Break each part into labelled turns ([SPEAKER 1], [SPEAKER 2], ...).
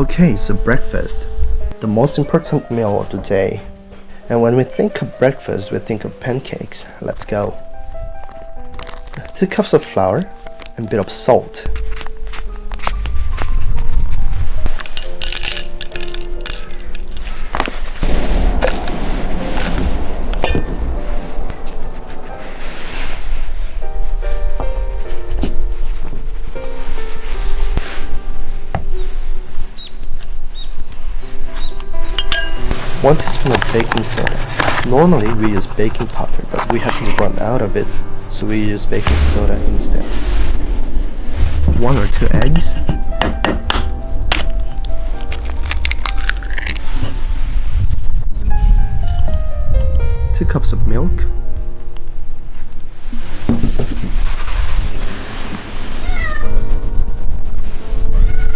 [SPEAKER 1] Okay, so breakfast, the most important meal of the day. And when we think of breakfast, we think of pancakes. Let's go. 2 cups of flour and a bit of salt. One teaspoon of baking soda. Normally we use baking powder, but we haven't run out of it, so we use baking soda instead. 1 or 2 eggs. Two cups of milk.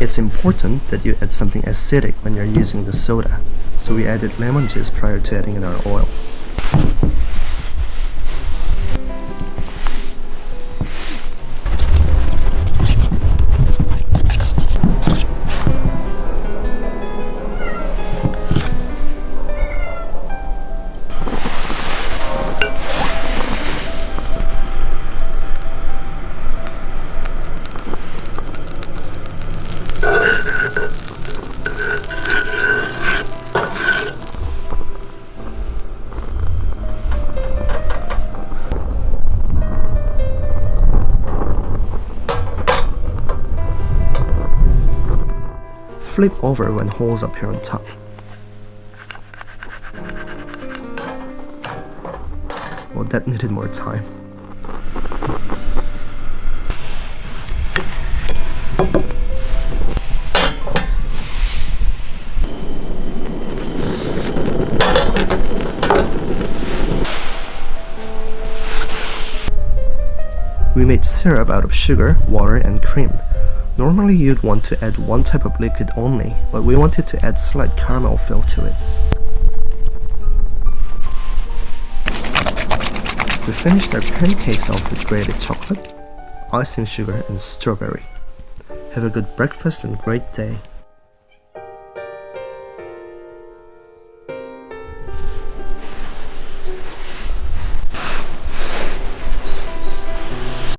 [SPEAKER 1] It's important that you add something acidic when you're using the soda, so we added lemon juice prior to adding in our oil. Flip over when holes appear on top. Well, that needed more time. We made syrup out of sugar, water, and cream. Normally you'd want to add one type of liquid only, but we wanted to add slight caramel feel to it. We finished our pancakes off with grated chocolate, icing sugar, and strawberry. Have a good breakfast and great day.